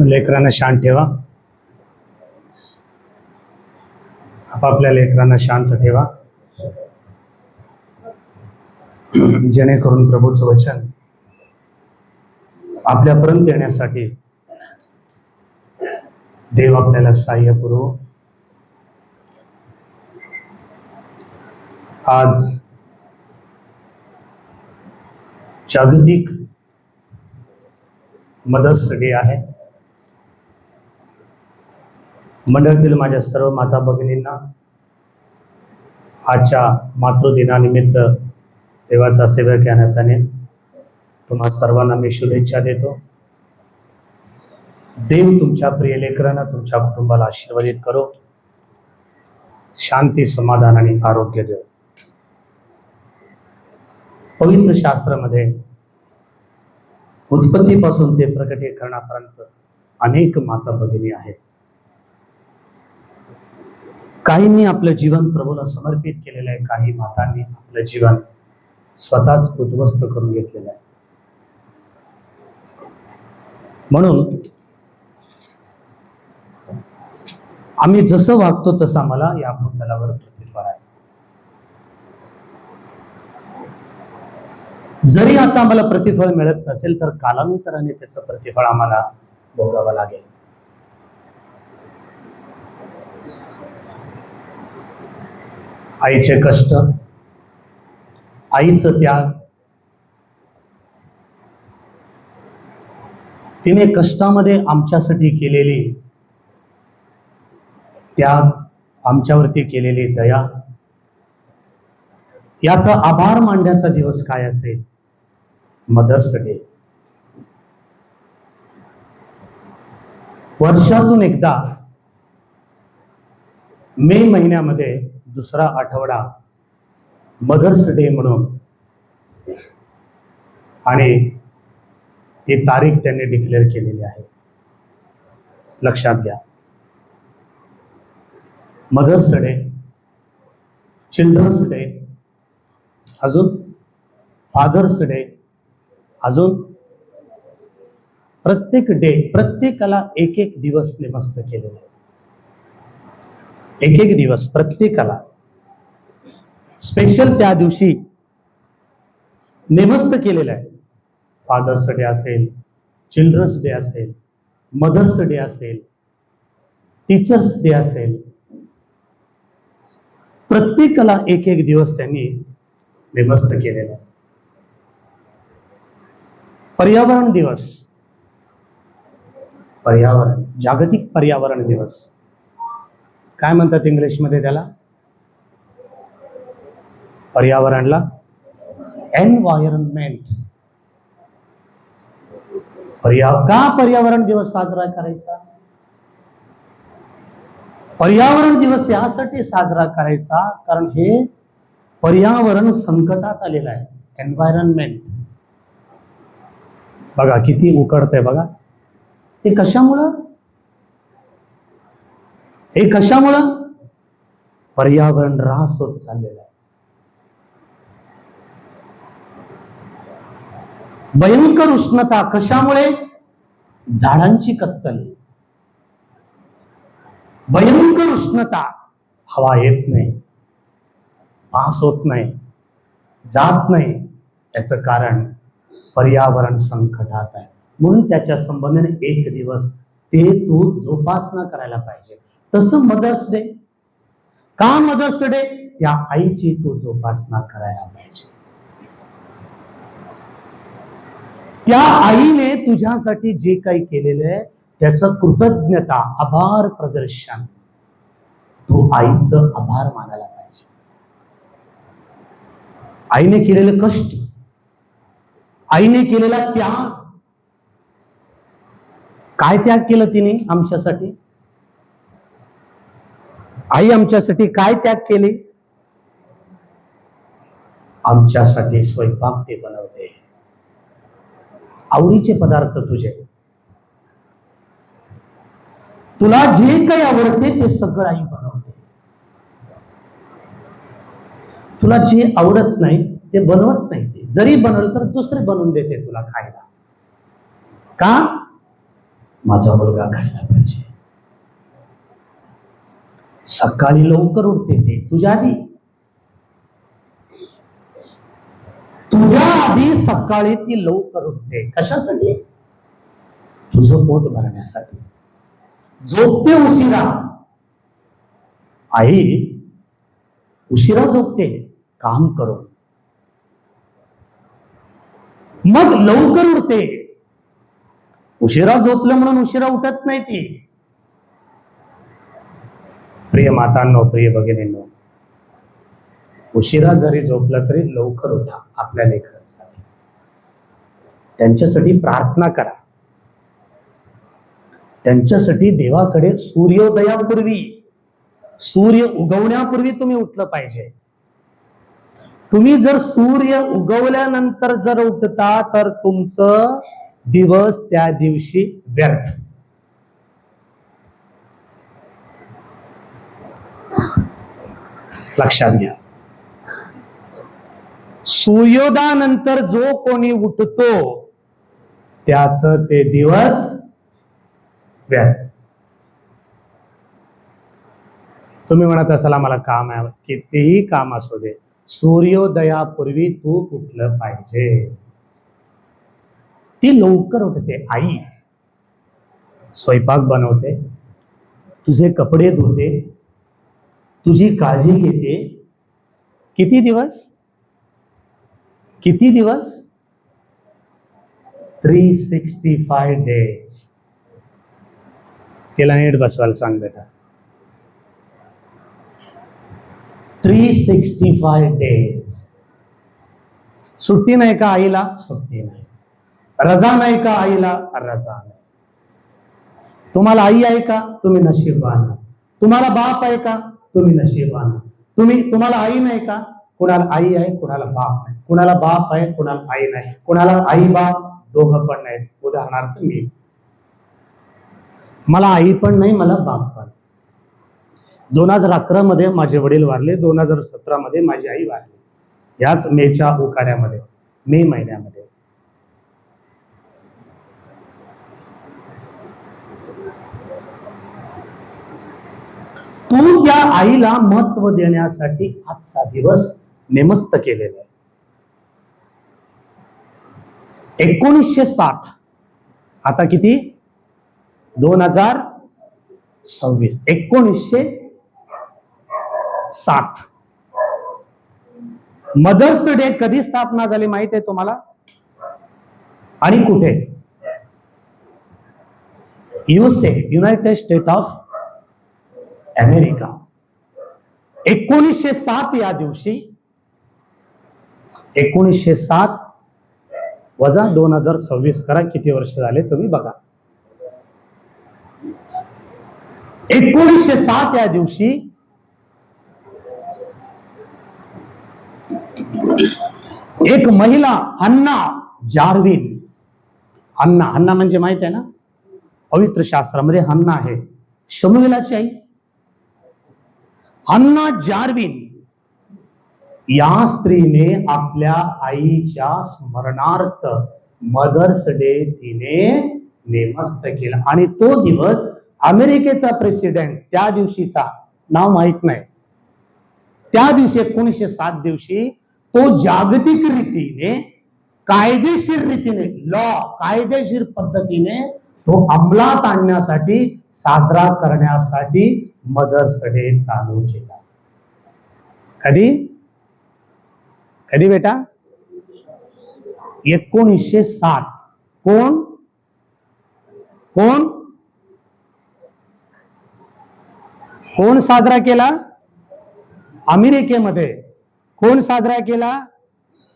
लेकरांना शांत ठेवा. आपापल्या लेकरांना शांत ठेवा, जेणेकरून प्रभूचं वचन आपल्यापर्यंत येण्यासाठी देव आपल्याला सहाय्य पुरवो. आज जागतिक मदर्स डे आहे. मंडळातील माझ्या सर्व माता भगिनींना आजच्या मातृदिनानिमित्त देवाचा सेवक या नात्याने तुम्हा सर्वांना मी शुभेच्छा देतो. देव तुमच्या प्रिय लेकरांना, तुमच्या कुटुंबाला आशीर्वादित करो, शांती, समाधान आणि आरोग्य देव. पवित्र शास्त्रामध्ये उत्पत्तीपासून ते प्रकटीकरणापर्यंत अनेक माता भगिनी आहेत. काहींनी आपलं जीवन प्रभूला समर्पित केलेलं आहे, काही मातांनी आपलं जीवन स्वतःच उद्ध्वस्त करून घेतलेलं आहे. म्हणून आम्ही जसं वागतो तसं आम्हाला या भूतलावर प्रतिफळ आहे. जरी आता आम्हाला प्रतिफळ मिळत नसेल तर कालांतराने त्याचं प्रतिफळ आम्हाला भोगावं लागेल. आईचे कष्ट, आईचं त्याग, तिने कष्टामध्ये आमच्यासाठी केलेली त्याग, आमच्यावरती केलेली दया, याचा आभार मानण्याचा दिवस काय असेल? Mother's day. वर्षातून एकदा मे महिन्यामध्ये दुसरा आठवडा मदर्स डे म्हणून, आणि ती तारीख त्यांनी डिक्लेअर केलेली आहे. लक्षात घ्या, मदर्स डे, चिल्ड्रन्स डे, अजून फादर्स डे, अजून प्रत्येक डे, प्रत्येकाला एक एक दिवस निमस्त केलेला आहे. एक एक दिवस प्रत्येकाला स्पेशल त्या दिवशी नेमस्त केलेला आहे. फादर्स डे असेल, चिल्ड्रन्स डे असेल, मदर्स डे असेल, टीचर्स डे असेल, प्रत्येकाला एक एक दिवस त्यांनी नेमस्त केलेला आहे. पर्यावरण दिवस, पर्यावरण, जागतिक पर्यावरण दिवस, काय म्हणतात इंग्लिशमध्ये त्याला? पर्यावरणला एन्व्हायरमेंट. का पर्यावरण दिवस साजरा करायचा? पर्यावरण दिवस यासाठी साजरा करायचा कारण हे पर्यावरण संकटात आलेलं आहे. एन्व्हायरमेंट बघा किती उकडतंय बघा. हे कशामुळं? हे कशामुळं? पर्यावरण ऱ्हास होत चाललेलं आहे. भयंकर उष्णता कशामुळे? झाडांची कत्तल. भयंकर उष्णता, हवा येत नाही, पास होत नाही, जात नाही. याचं कारण पर्यावरण संकटात आहे. म्हणून त्याच्या संबंधाने एक दिवस ते तू जोपासना करायला पाहिजे. तसं मदर्स डे, का मदर्स डे? त्या आईची तू जोपासना करायला पाहिजे. त्या आईने तुझ्यासाठी जे काही केलेलं आहे त्याचं कृतज्ञता, आभार प्रदर्शन, तू आईचं आभार मानायला पाहिजे. आईने केलेलं कष्ट, आईने केलेला त्याग, काय त्याग केलं तिने आमच्यासाठी? आई आमच्यासाठी काय त्याग केले? आमच्यासाठी स्वयंपाक ते बनवते, आवडीचे पदार्थ तुझे, तुला जे काही आवडते ते सगळं आई बनवते. तुला जे आवडत नाही ते बनवत नाही. ते जरी बनवलं तर दुसरे बनवून देते तुला खायला. का? माझा मुलगा खायला पाहिजे. सकाळी लवकर उठते ते तुझ्या आधी. तुझ्या आधी सकाळी ती लवकर उठते. कशासाठी? तुझं पोट भरण्यासाठी. झोपते उशिरा. आई उशिरा झोपते काम करून, मग लवकर उठते. उशिरा झोपलं म्हणून उशिरा उठत नाही ती. प्रिय मातांनो, प्रिय भगिनींनो, उशिरा जरी झोपलं तरी लवकर उठा आपल्या लेकरांसाठी. त्यांच्यासाठी प्रार्थना करा. त्यांच्यासाठी देवाकडे सूर्योदयापूर्वी, सूर्य उगवण्यापूर्वी तुम्ही उठलं पाहिजे. तुम्ही जर सूर्य उगवल्यानंतर जर उठता तर तुमचं दिवस त्या दिवशी व्यर्थ. लक्षात घ्या. सूर्योदयानंतर जो कोणी उठतो त्याच ते दिवस व्यर्थ. तुम्ही म्हणत असाल मला काम आहे, कितीही काम असू दे, सूर्योदयापूर्वी तू उठलं पाहिजे. ती लवकर उठते. आई स्वयंपाक बनवते, तुझे कपडे धुते, तुझी काळजी घेते. किती दिवस? किती दिवस? 365 डेज. तिला नीट बसवायला सांग बेटा. 365 डेज. सुट्टी नाही का आईला? सुट्टी नाही. रजा नाही का आईला? रजा नाही. तुम्हाला आई आहे का? तुम्ही नशीबवान. तुम्हाला बाप आहे का? तुम्ही नशीबवान. तुम्हाला आई नाही का? कुणाला आई आहे, कुणाला बाप नाही. कुणाला बाप आहे, कुणाला आई नाही. कुणाला आई बाप दोघं पण नाहीत. उदाहरणार्थ मी, मला आई पण नाही, मला बाप पण. 2011 मध्ये माझे वडील वारले. 2017 मध्ये माझी आई वारली. याच मेच्या उकाड्यामध्ये, मे महिन्यामध्ये. तू त्या आईला महत्व देण्यासाठी आजचा दिवस नेमस्त केलेला आहे. 1907, आता किती? 2026. 1907 मदर्स डे कधी स्थापना झाली माहित आहे तुम्हाला? आणि कुठे? USA, United state of America. 1907 या दिवशी, 1907 वजा 2026 करा, किती वर्ष झाले तुम्ही बघा. 1907 या दिवशी एक महिला, हन्ना जार्विन. हन्ना म्हणजे माहित आहे ना, पवित्र शास्त्रामध्ये हन्ना आहे, शमूएलाची आई. हन्ना जार्विन या स्त्रीने आपल्या आईच्या स्मरणार्थ मदर्स डे तिने नेमस्त केला. आणि तो दिवस अमेरिकेचा प्रेसिडेंट त्या दिवशीचा, नाव माहित नाही, त्या दिवशी 1907 दिवशी तो जागतिक रीतीने, कायदेशीर रीतीने, कायदेशीर पद्धतीने तो अंमलात आणण्यासाठी, साजरा करण्यासाठी मदर्स डे चालू केला. कधी? कधी बेटा? 1907. कोण कोण कोण साजरा केला? अमेरिकेमध्ये. कोण साजरा केला?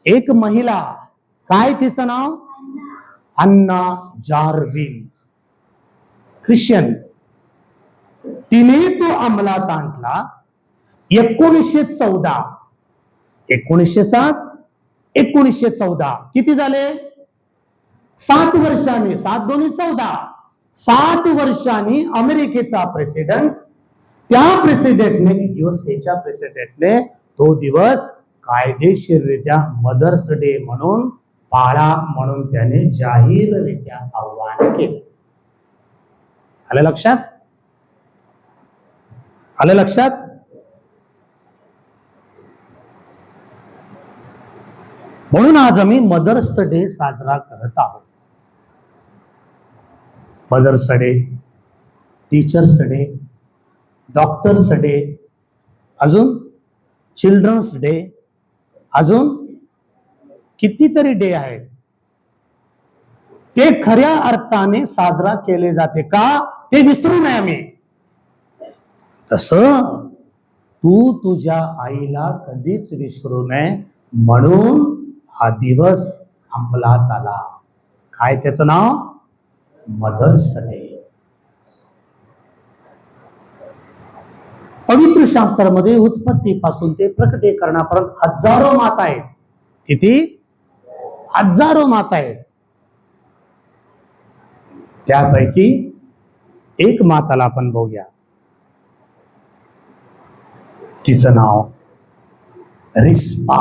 एक महिला. काय तिचं नाव? हन्ना जार्विन, ख्रिश्चन. तिने तो अंमलात आणला. 1914, 1907, 1914 किती झाले? 7 वर्षांनी. 7 दोन्ही 14. 7 वर्षांनी अमेरिकेचा प्रेसिडेंट, त्या प्रेसिडेंटने, युएसएच्या प्रेसिडेंटने तो दिवस कायदेशीररित्या मदर्स डे म्हणून पाळा म्हणून त्याने जाहीररित्या आवाहन केले. आलं लक्षात? आलं लक्षात? म्हणून आज आम्ही मदर्स डे साजरा करत आहोत. Mother's day, teacher's day, doctor's day, अजून चिल्ड्रन्स डे, अजून कितीतरी डे आहेत. ते खऱ्या अर्थाने साजरा केले जाते का ते विसरू नये आम्ही. तसं तू तुझ्या आईला कधीच विसरू नये म्हणून हा दिवस अंमलात आला. काय त्याचं नाव? Mother's day. पवित्र शास्त्रामध्ये उत्पत्तीपासून ते प्रकटीकरणापर्यंत हजारो माता आहेत. किती? हजारो माता आहेत. त्यापैकी एक माताला आपण बघूया. तिचं नाव रिस्पा.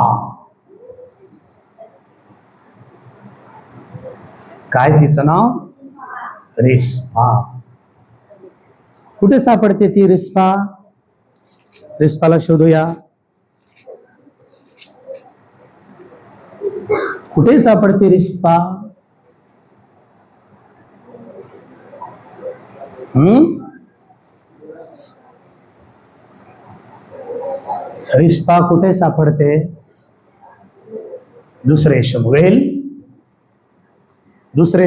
काय तिचं नाव? रिस्पा. कुठे सापडते ती रिस्पा? रिस्पाला शोधूया. कुठे सापडते रिस्पा? रिस्पा कुठे सापडते? दुसरे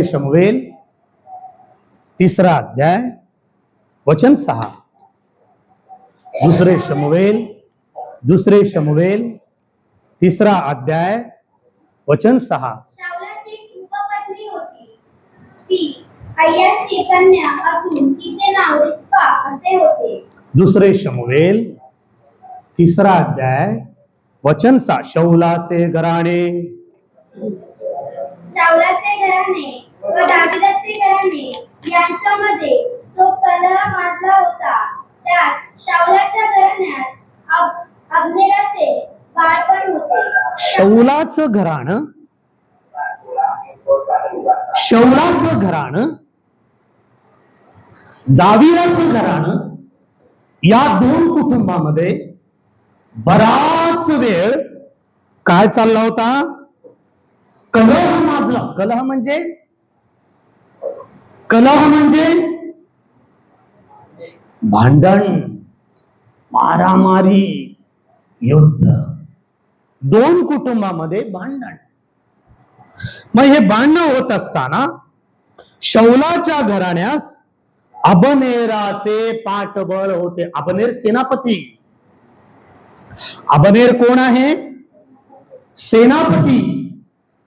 शमूएल 3रा अध्याय वचन 6. दुसरे शमूएल 3रा अध्याय वचन 6. शाऊलाची उपपत्नी होती. ती अय्याची कन्या असून तिचे नाव रिस्पा असे होते. दुसरे शमूएल 3रा अध्याय वचन 6. शाऊलाचे घराणे व दाविदाचे घराणे यांच्यामध्ये जो कलह माजला होता, त्यात शाऊलाच्या घराण्यास अब्नेराचे बाळपण होते. शाऊलाचं घराणं, दाविदाचं घराणं, या दोन कुटुंबामध्ये बराच वेळ काय चालला होता? कलह माजला. कलह म्हणजे भांडण, मारामारी, युद्ध. दोन कुटुंबामध्ये भांडण. मग हे भांडण होत असताना शाऊलाच्या घराण्यास अबनेराचे पाठबळ होते. अबनेर सेनापती. अबनेर कोण आहे? सेनापती.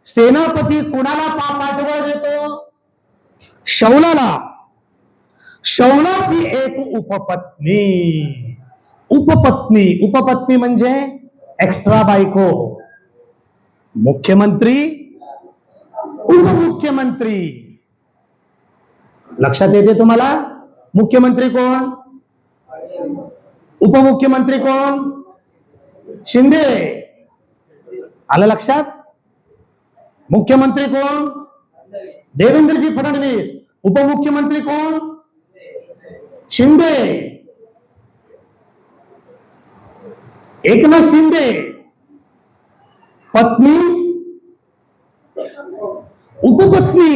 सेनापती कोणाला पाठबळ देतो? शाऊलाला. शाऊलाची एक उपपत्नी म्हणजे एक्स्ट्रा बायको. मुख्यमंत्री, उपमुख्यमंत्री. लक्षात येते तुम्हाला? मुख्यमंत्री कोण? उपमुख्यमंत्री कोण? शिंदे. आलं लक्षात? मुख्यमंत्री कोण? देवेंद्रजी फडणवीस. उपमुख्यमंत्री कोण? शिंदे. एकनाथ शिंदे. पत्नी, उपपत्नी.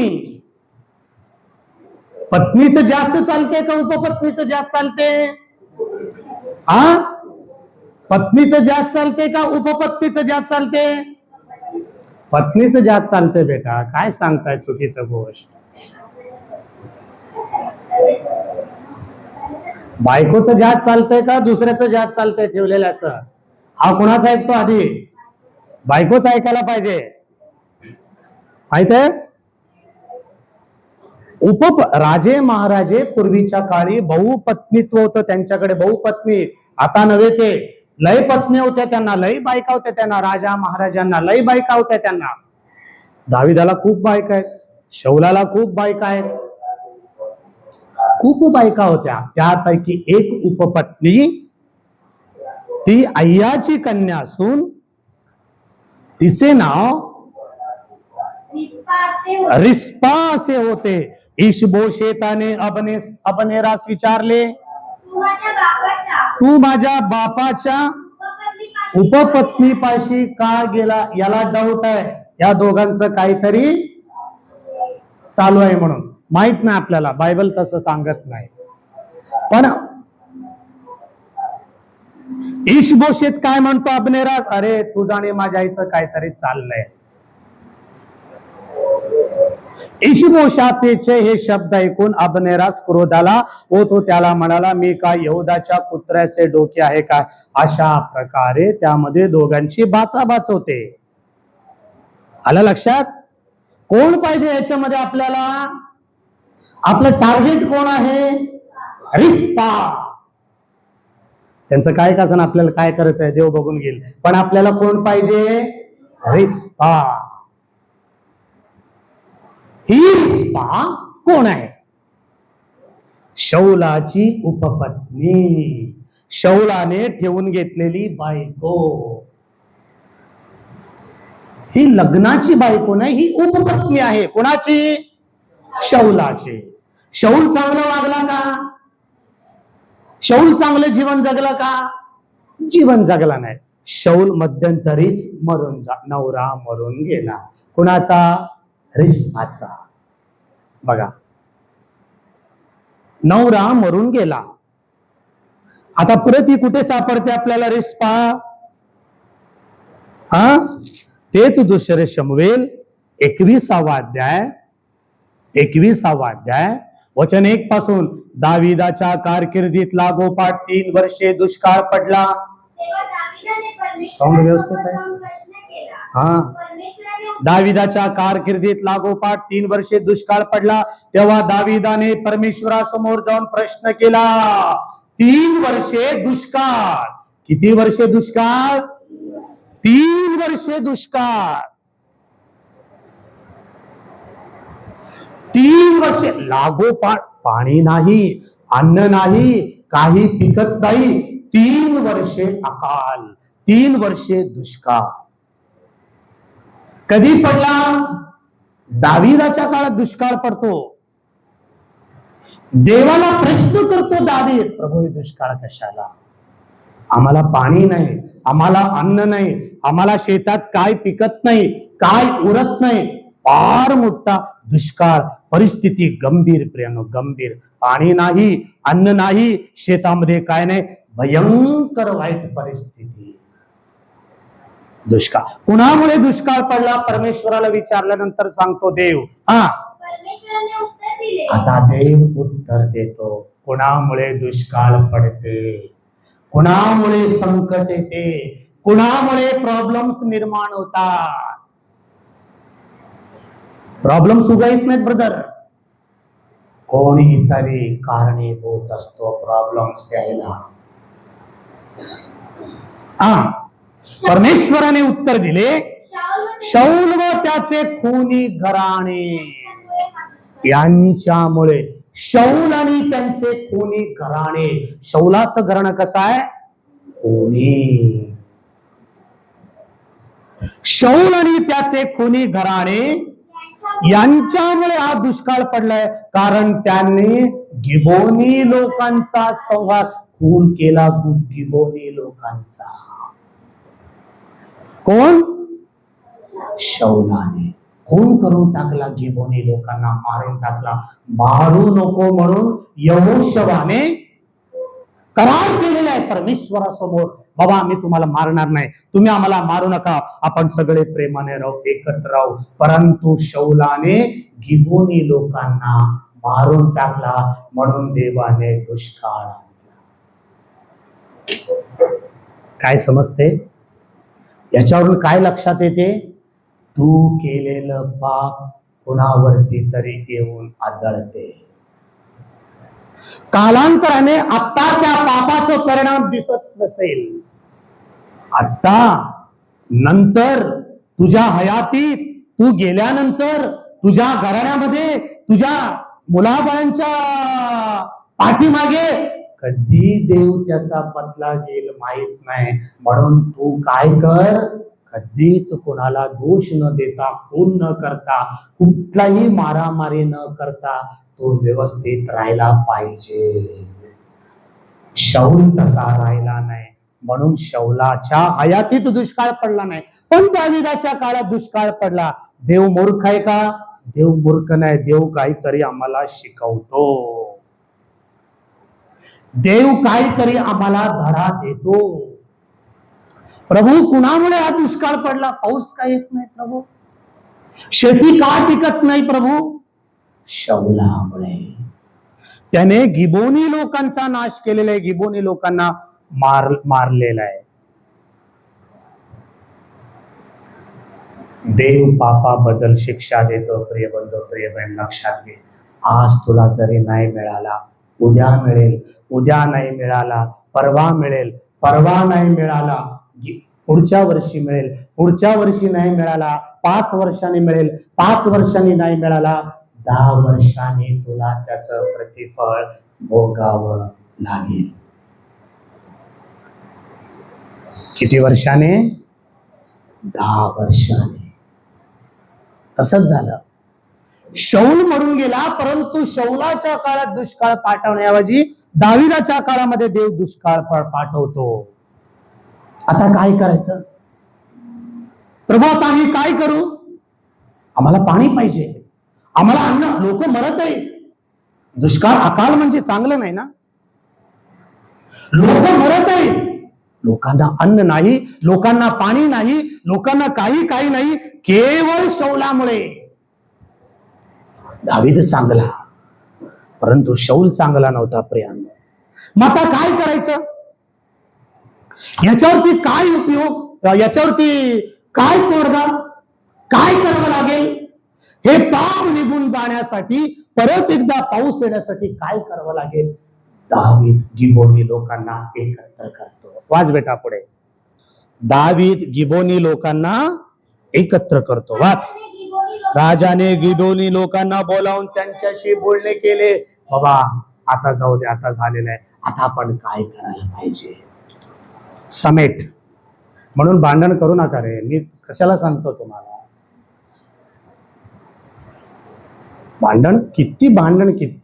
पत्नीचं जास्त चालते का उपपत्नीचं जास्त चालते? पत्नीचं जास्त चालते का उपपत्नीचं जास्त चालते? पत्नीचं जास्त चालते बेटा. काय सांगताय चुकीचं गोष्ट? बायकोचं जास्त चालतंय का दुसऱ्याचं जास्त चालतंय ठेवलेल्याचं? हा कुणाचा ऐकतो आधी? बायकोच ऐकायला पाहिजे. माहित आहे? राजे महाराजे पूर्वीच्या काळी बहुपत्नीत्व होतं त्यांच्याकडे. बहुपत्नी. आता नव्हे ते. लय पत्नी होत्या त्यांना, लय बायका होत्या त्यांना. राजा महाराजांना लय बायका होत्या त्यांना. दाविदाला खूप बायका आहेत. शाऊलाला खूप बायका आहेत. खूप बायका होत्या, त्यापैकी एक उपपत्नी ती अय्याची कन्या असून तिचे नाव रिस्पा असे होते. इशबोशेताने अबनेरास विचारले, तू माझ्या बापाच्या उपपत्नीपाशी का गेला? याला डाऊट आहे या दोघांचं काहीतरी चालू आहे म्हणून. माहित नाही आपल्याला, बायबल तसं सांगत नाही. पण इशबोशेत काय म्हणतो अबनेरास, अरे तुझा आणि माझ्या आईचं काहीतरी चाललंय. इशबोशातेचे हे शब्द ऐकून अबनेरास क्रोधाला व तो त्याला म्हणाला, मी का यहूदाच्या कुत्र्याचे डोके आहे का? अशा प्रकारे त्यामध्ये दोघांची बाचाबाच होते. आलं लक्षात? कोण पाहिजे याच्यामध्ये आपल्याला? आपलं टार्गेट कोण आहे? रिस्पा. त्यांचं काय का आपल्याला काय करायचं आहे देव बघून घेईल, पण आपल्याला कोण पाहिजे? रिस्पा. ही रिस्पा कोण आहे? शौलाची उपपत्नी, शौलाने ठेवून घेतलेली बायको. ही लग्नाची बायको नाही, ही उपपत्नी आहे. कोणाची? शौलाची. शौल चांगला वागला का? शौल चांगलं जीवन जगलं का? जीवन जगला नाही. शौल मध्यंतरीच नवरा मरून गेला. कुणाचा? रिस्पाचा. बघा, नवरा मरून गेला. आता परत ही कुठे सापडते आपल्याला रिस्पा? तेच दुसरे शमूएल 21वा अध्याय वचन 1 पासून. दाविदाच्या कारकिर्दीत लागोपाठ 3 वर्षे दुष्काळ पडला. साऊंड व्यवस्थित आहे? दाविदाच्या कारकिर्दीत लागोपाठ 3 वर्षे दुष्काळ पडला. तेव्हा दाविदाने परमेश्वरासमोर जाऊन प्रश्न केला. 3 वर्षे दुष्काळ. किती वर्षे दुष्काळ? 3 वर्षे दुष्काळ. 3 वर्षे लागोपाठ पाणी नाही, अन्न नाही, काही पिकत नाही. 3 वर्षे अकाल, 3 वर्षे दुष्काळ. कधी पडला? दाविदाच्या काळात दुष्काळ पडतो. देवाला प्रश्न करतो दावीद, प्रभू दुष्काळ कशाला? आम्हाला पाणी नाही, आम्हाला अन्न नाही, आम्हाला शेतात काय पिकत नाही, काय उरत नाही. फार मोठा दुष्काळ. परिस्थिती गंभीर प्रियानो, गंभीर. पाणी नाही, अन्न नाही, शेतामध्ये काय नाही, भयंकर वाईट परिस्थिती. दुष्काळ. कुणामुळे दुष्काळ पडला? परमेश्वराला विचारल्यानंतर सांगतो देव. परमेश्वराने उत्तर दिले. आता देव उत्तर देतो. कुणामुळे दुष्काळ पडते, कुणामुळे संकट येते, कुणामुळे प्रॉब्लेम्स निर्माण होतात. प्रॉब्लेम्स उगायत नाहीत ब्रदर, कोणीतरी कारणीभूत असतो प्रॉब्लेम्स यायला. परमेश्वराने उत्तर दिले, शौल व त्याचे खूनी घराणे यांच्यामुळे. शौल आणि त्यांचे खूनी घराणे. शौलाचं घराणं कसं आहे? खूनी. शौल आणि त्याचे खूनी घराणे यांच्यामुळे हा दुष्काळ पडलाय. कारण त्यांनी गिबोनी लोकांचा संहार, खून केला गिबोनी लोकांचा. कोण? शौलाने खून करून टाकला, गिबोनी लोकांना मारून टाकला. मारू नको म्हणून यहोशवाने करार केलेला आहे परमेश्वरासमोर. बाबा मी तुम्हाला मारणार नाही, तुम्ही आम्हाला मारू नका, आपण सगळे प्रेमाने राहू, एकत्र राहू. परंतु शौलाने गिबोनी लोकांना मारून टाकला, म्हणून देवाने दुष्काळ आणला. काय समजते याच्यावरून? काय लक्षात येते? तू केलेलं पाप कुणावरती तरी येऊन आदळते. कालांतराने आता त्या पापाचा परिणाम दिसत नसेल, आता नंतर तुझ्या हयातीत, तू गेल्यानंतर तुझ्या घराण्यामध्ये, तुझ्या मुलाबाळांच्या पाठीमागे, कधी देव त्याचा बदला घेईल माहित नाही. म्हणून तू काय कर, कधीच कोणाला दोष न देता, खून न करता, कुठलाही मारामारी न करता तो व्यवस्थित राहायला पाहिजे. शौल तसा राहिला नाही, म्हणून शौलाच्या हयातीत दुष्काळ पडला नाही, पण दाविदाच्या काळात दुष्काळ पडला. देव मूर्ख आहे का? देव मूर्ख नाही. देव काहीतरी आम्हाला शिकवतो. देव काहीतरी आम्हाला धडा देतो. प्रभू, कुणामुळे हा दुष्काळ पडला? पाऊस का येत नाही प्रभू? शेती का टिकत नाही प्रभू? शौलामुळे. त्याने गिबोनी लोकांचा नाश केलेला आहे, गिबोनी लोकांना मारलेला आहे. देव पापाबद्दल शिक्षा देतो. प्रिय बंधू, प्रिय बहीण, लक्षात घे. आज तुला जरी नाही मिळाला, उद्या मिळेल. उद्या नाही मिळाला, परवा मिळेल. परवा नाही मिळाला, पुढच्या वर्षी मिळेल. पुढच्या वर्षी नाही मिळाला, 5 वर्षांनी मिळेल. 5 वर्षांनी नाही मिळाला, 10 वर्षांनी तुला त्याचं प्रतिफळ भोगावं लागेल. किती वर्षाने? 10 वर्षाने. तसंच झालं. शौल मरून गेला, परंतु शौलाच्या काळात दुष्काळ पाठवण्याऐवजी दाविदाच्या काळामध्ये देव दुष्काळ पाठवतो. आता काय करायचं प्रभू? आता आम्ही काय करू? आम्हाला पाणी पाहिजे, आम्हाला अन्न. लोक मरत आहे. दुष्काळ, अकाल म्हणजे चांगलं नाही ना. लोक मरत आहे, लोकांना अन्न नाही, लोकांना पाणी नाही, लोकांना काही नाही, केवळ शौलामुळे. दावीद चांगला, परंतु शौल चांगला नव्हता प्रियांनो. मग आता काय करायचं? याच्यावरती काय उपयोग? याच्यावरती काय तोडगा? काय करावं लागेल? हे पाप निघून जाण्यासाठी, परत एकदा पाऊस येण्यासाठी काय करावं लागेल? दावीद गिबोनी लोकांना एकत्र करतो. वाच बेटा पुढे. दावीद गिबोनी लोकांना एकत्र करतो. वाच. राजाने गिबोनी लोकांना बोलावून त्यांच्याशी बोलणे केले. बाबा, आता जाऊ दे, आता झालेलं आहे. आता आपण काय करायला पाहिजे? समेट. म्हणून भांडण करू नका रे. मी कशाला सांगतो तुम्हाला? भांडण, किती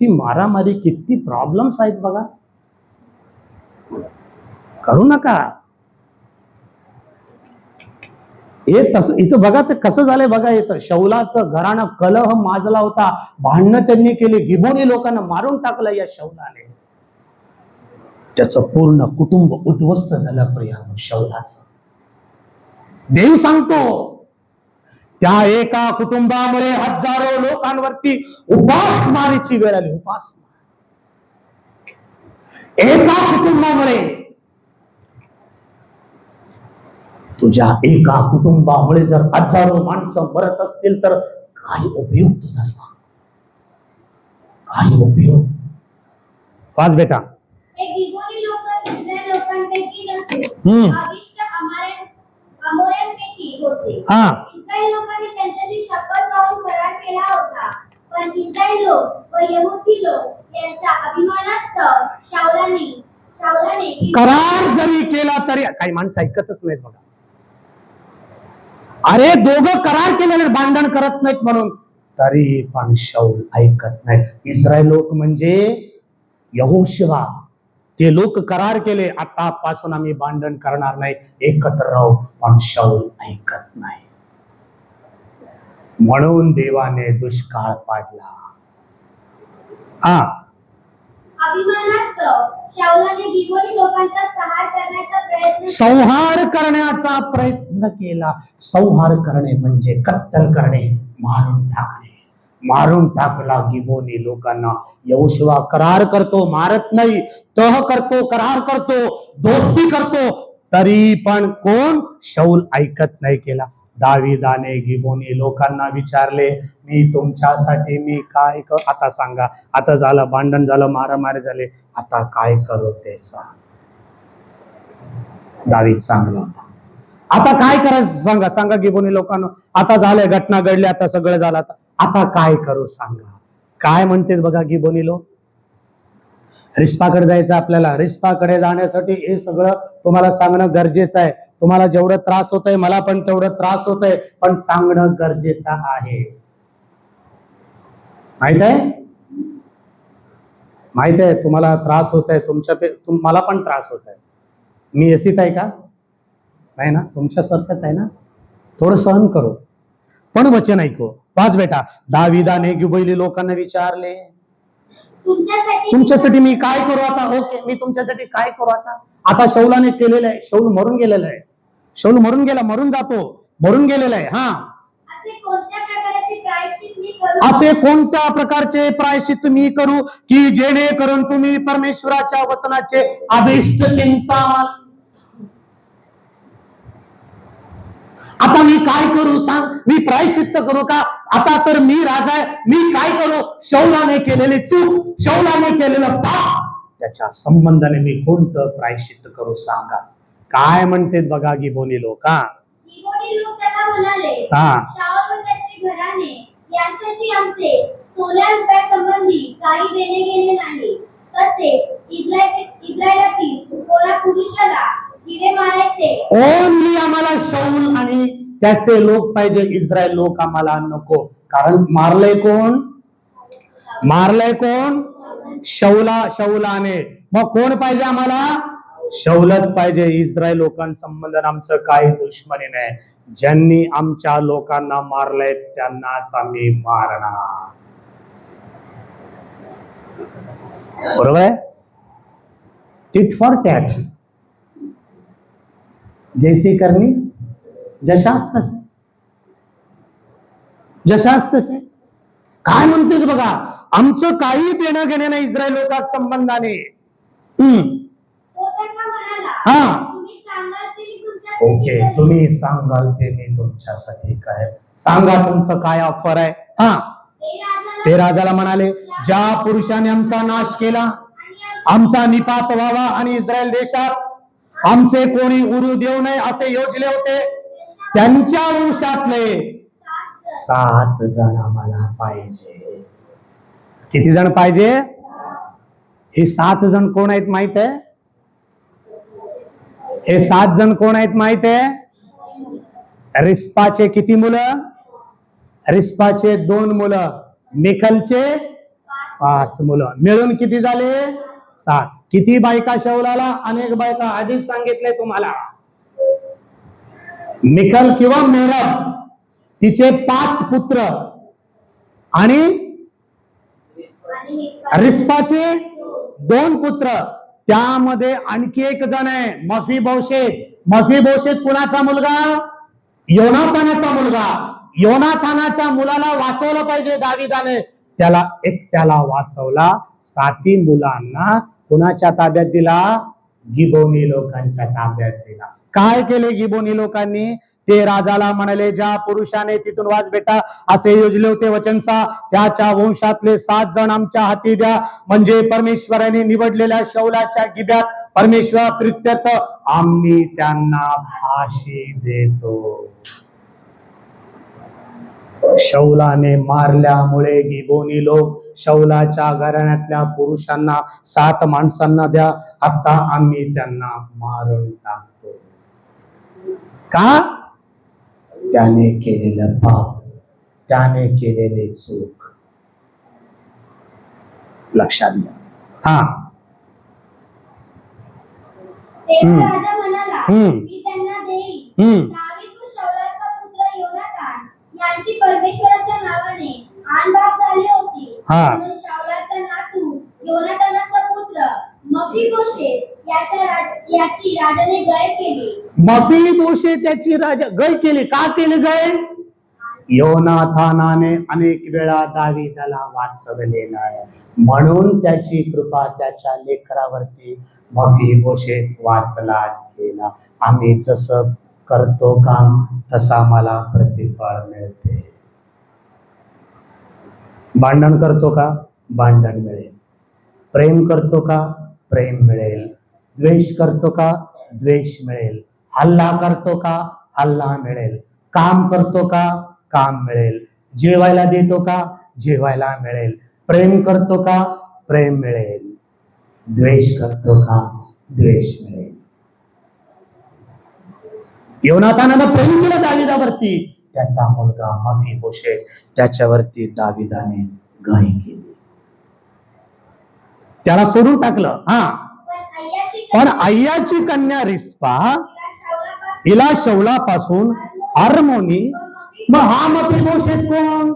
मारामारी, किती प्रॉब्लेम्स आहेत बघा. करू नका. हे तसं इथं बघा, ते कसं झालंय बघा. इथं शौलाचं घराणं कलह माजला होता, भांडणं त्यांनी केली, गिबोनी लोकांना मारून टाकलं या शौलाने. त्याचं पूर्ण कुटुंब उद्ध्वस्त झालं प्रियानो शौलाचं. देव सांगतो, त्या एका कुटुंबामुळे हजारो लोकांवरती उपासमारीची वेळ आली. उपासमार एका कुटुंबामुळे. तुझ्या एका कुटुंबामुळे जर हजारो माणसं मरत असतील तर काय उपयोग तुझा? सांग, काय उपयोग? वाच बेटा. गिबोनी लोक इस्रायल लोकांपैकी नसून अविष्ट अमोऱ्यांपैकी होते. इस्रायल लोकांनी त्यांच्याशी शपथ लावून करार केला होता, पण इस्रायल लोक व यहूदी लोक यांच्या अभिमानास्तव शाऊलाने करार जरी केला तरी काही माणसं ऐकतच नाहीत बघा. अरे, दोघं करार केलेले, भांडण करत नाहीत म्हणून, तरी पण शाऊल ऐकत नाही. इस्रायल लोक म्हणजे यहोशुवा, ते लोक करार केले, आतापासून आम्ही भांडण करणार नाही, एकत्र राहू, पण शाऊल ऐकत नाही. म्हणून देवाने दुष्काळ पाडला. अभिमानास्तव शाऊलाने गिबोनी लोकांचा संहार करण्याचा प्रयत्न केला. संहार करणे म्हणजे कत्तल करणे, मारून टाकणे. मारून टाकला गिबोनी लोकांना. यहोशुवा करार करतो, मारत नाही, तह करतो, करार करतो, दोस्ती करतो, तरी पण कोण? शाऊल ऐकत नाही केला. दाविदाने गिबोनी लोकांना विचारले, मी तुमच्यासाठी मी काय आता सांगा. आता झालं, भांडण झालं, मारामारी झाले, आता काय करू ते सांग. दावीद चांगला होता. आता काय करायचं सांगा. सांगा गिबोनी लोकांना. आता झालंय, घटना घडली, आता सगळं झालं, आता काय करू सांगा. काय म्हणते बघा गिबोनीलो. रिस्पाकडे जायचं आपल्याला. रिस्पाकडे जाण्यासाठी हे सगळं तुम्हाला सांगणं गरजेचं आहे. तुम्हाला जेवढं त्रास होतंय मला पण तेवढं त्रास होतंय, पण सांगणं गरजेचं आहे. माहित आहे, माहित आहे तुम्हाला त्रास होत आहे. मला पण त्रास होत आहे. मी एसीत आहे का? नाही ना, तुमच्यासारखंच आहे ना. थोडं सहन करो, पण वचन ऐको. वाच बेटा. दाविदाने गिबोनी लोकांना विचारले, तुमच्यासाठी मी काय करू आता? ओके, मी तुमच्यासाठी काय करू आता? आता शौलाने केलेलं आहे. शौल मरून गेलेला आहे. शौल मरून गेला, मरून जातो, मरून गेलेला आहे. हा, असे कोणत्या प्रकारचे प्रायश्चित्त मी करू की जेणेकरून तुम्ही परमेश्वराच्या वचनाचे अभिष्ट चिंतन. आता मी काय करू सांग? मी प्रायश्चित्त करू का? आता तर मी राजा आहे, मी काय करू? शौलाने केलेली चूक, शौलाने केलेलं पाप, त्याच्या संबंधाने मी कोणतं प्रायश्चित्त करू सांगा. काय म्हणते बघा गिबोनी लोक. गिबोनी लोक त्याला म्हणाले, हा, शाऊल व त्याचे घराणे यांच्याशी आमचे 16 रुपयासंबंधी काही देणे घेणे नाही. तसेच इस्रायलातील कोणा पुरुषाला जीवे मारायचे. ओनली आम्हाला शौल आणि त्याचे लोक पाहिजे, इस्रायल लोक आम्हाला नको. कारण मारलंय कोण? मारलंय कोण? शौलाने. मग कोण पाहिजे आम्हाला? शौलच पाहिजे. इस्रायल लोकांसंबंधात आमचं काही दुश्मनी नाही. ज्यांनी आमच्या लोकांना मारलंय त्यांनाच आम्ही मारणार. बरोबर आहे? Tit for tat. जैसी करनी जशास तसे. जशास तसे. काय म्हणते बघा, आमचं काही देणं घेणं नाही इस्रायल लोकात संबंधाने. हा, ओके, तुम्ही सांगाल ते मी तुमच्यासाठी काय सांगा, तुमचं काय ऑफर आहे? हा, ते राजाला म्हणाले, ज्या पुरुषाने आमचा नाश केला, आमचा निपात व्हावा आणि इस्रायल देशात आमचे कोणी उरू देऊ नये असे योजले होते, त्यांच्या वंशातले 7 जण आम्हाला पाहिजे. किती जण पाहिजे? हे 7 जण कोण आहेत माहित आहे? हे 7 जण कोण आहेत माहित आहे? रिस्पाचे किती मुलं? रिस्पाचे 2 मुलं, मिकलचे 5 मुलं, मिळून किती झाले? 7. किती बायका शौलाला? अनेक बायका. आधीच सांगितले तुम्हाला. मिकल किंवा मेरब तिचे 5 पुत्र आणि रिस्पाचे 2 पुत्र. त्यामध्ये आणखी एक जण आहे, मफीबोशेत. मफीबोशेत कुणाचा मुलगा? योनातानाचा मुलगा. योनातानाच्या मुलाला वाचवलं पाहिजे दाविदाने, त्याला एकट्याला वाचवला. 7 मुलांना कुणाच्या ताब्यात दिला? गिबोनी लोकांच्या ताब्यात दिला. काय केले गिबोनी लोकांनी? ते राजाला म्हणाले, ज्या पुरुषाने, तिथून वाच बेटा, असे योजले होते वचनसा, त्याच्या वंशातले 7 जण आमच्या हाती द्या, म्हणजे परमेश्वराने निवडलेल्या शौलाच्या गिब्यात परमेश्वर प्रित्यर्थ आम्ही त्यांना फाशी देतो. शौलाने मारल्यामुळे गिबोनी लोक शौलाच्या घराण्यातल्या पुरुषांना 7 माणसांना द्या, आता आम्ही त्यांना मारून टाकतो. का? त्याने केलेलं पाप, त्याने केलेले चूक. लक्षात घ्या. हा, राजा म्हणाला, मी त्यांना देईन. दावीद व शौलाचा पुत्र योनातान यांची परमेश्वराच्या नावाने आनबाग झाली होती, म्हणून शाऊलाचा नातू योनातानाचा पुत्र मफीबोशेत याची राजाने गय केली. मफीबोशेत याची राजा गय केली. का केली गय? योनाथानाने अनेक वेळा दाविदाला वाचवले नाही, म्हणून त्याची कृपा त्याच्या लेकरावरती मफीबोशेत वाचला गेला. आम्ही जसं करतो काम तसा मला प्रतिफळ मिळते. भांडण करतो का? भांडण मिळेल. प्रेम करतो का? प्रेम मिळेल. द्वेष करतो का? द्वेष मिळेल. हल्ला करतो का? हल्ला मिळेल. काम करतो का? काम मिळेल. जेवायला देतो का? जेवायला मिळेल. प्रेम करतो का? प्रेम मिळेल. द्वेष करतो का? द्वेष मिळेल. योनातानानं प्रेम केलं दाविदावरती, त्याचा मुलगा मफीबोशेत त्याच्यावरती दाविदाने घाई केली, त्याला सोडून टाकलं. पण अय्याची कन्या रिस्पा हिला शौलापासून अर्मोनी. मग हा मफीबोशेत कोण?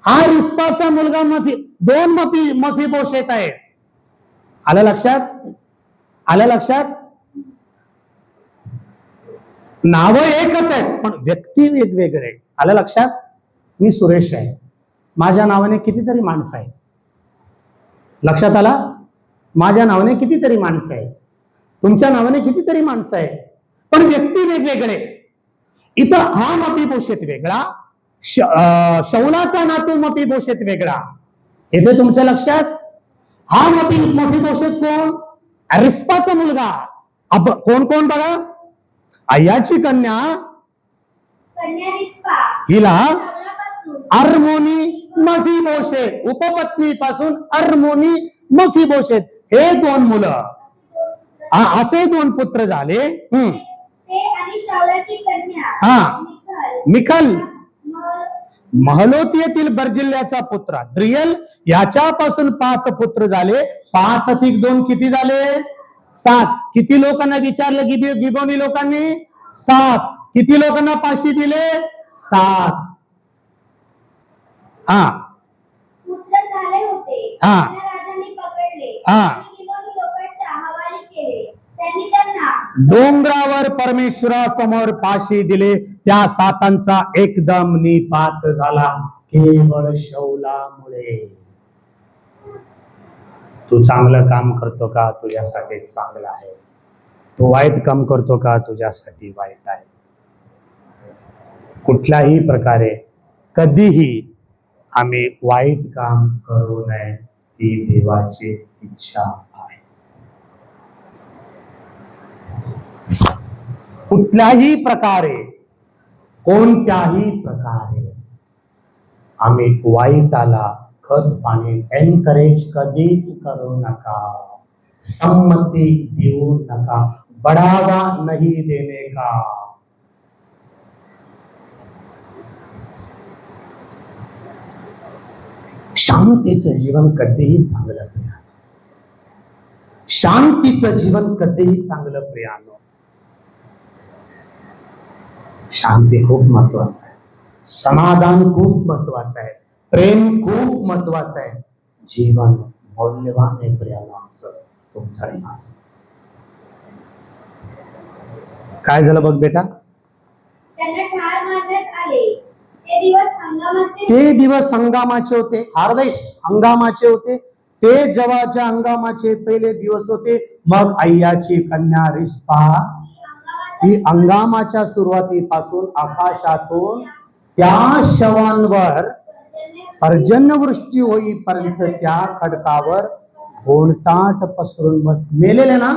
हा रिस्पाचा मुलगा दोन मफीबोशेत आहेत. आलं लक्षात? आलं लक्षात? नाव एकच आहेत पण व्यक्ती वेगवेगळे. आलं लक्षात? मी सुरेश आहे, माझ्या नावाने कितीतरी माणसं आहेत. लक्षात आला? माझ्या नावाने कितीतरी माणसं आहेत, तुमच्या नावाने कितीतरी माणसं आहेत, पण व्यक्ती वेगवेगळे. इथं हा मफीबोशेत वेगळा, शौलाचा नातू मफीबोशेत वेगळा. इथे तुमच्या लक्षात? हा मफीबोशेत कोण? रिस्पाचा मुलगा. कोण कोण बघा? अय्याची कन्या रिस्पा हिला अर्मोनी मफीबोशेत, उपपत्नी पासून अर्मोनी मफीबोशेत, हे दोन मुलं, असे दोन पुत्र झाले. आणि शाऊलाची कन्या मिखल महलोत येथील बर्जिल्ल्याचा पुत्र द्रियल याच्यापासून 5 पुत्र झाले. 5 अधिक 2 किती झाले? 7. किती लोकांना विचारलं गिबोनी लोकांनी? 7. किती लोकांना फाशी दिले? 7. पुत्र झाले होते, राजांनी पकडले आणि गिबोनी लोकांच्या हवाली केले. त्यांनी त्यांना डोंगरावर परमेश्वरासमोर फाशी दिले. त्या 7 एकदम निपात झाला केवळ शौलामुळे. तू चांगलं काम करतो का? तुझ्यासाठी चांगलं आहे. तू वाईट काम करतो का? तुझ्यासाठी वाईट आहे. कुठल्याही प्रकारे कधीही आम्ही वाईट काम करू नये ही देवाची इच्छा आहे. कुठल्याही प्रकारे, कोणत्याही प्रकारे आम्ही वाईटाला खत पाणी एनकरेज कधीच करू नका, संमती देऊ नका, बढ़ावा नहीं देने का. शांतीचं जीवन कधीही चांगलं प्रियानो, शांतीचं जीवन कधीही चांगलं प्रियानो. शांती खूप महत्वाचं आहे, समाधान खूप महत्वाचं आहे, प्रेम खूप महत्वाचं आहे. जीवन मौल्यवान आहे प्रियानो आमचं, तुमचं आणि माझं. काय झालं बघ बेटा? त्यांना ठार मारण्यात आले. ते दिवस हंगामाचे होते, हार्वेस्ट हंगामाचे होते. ते जवाच्या हंगामाचे पहिले दिवस होते. मग अय्याची कन्या रिस्पा ही हंगामाच्या सुरुवातीपासून आकाशातून त्या शवांवर पर्जन्यवृष्टी होईपर्यंत त्या खडकावर गोणताट पसरून बस. मेलेले ना,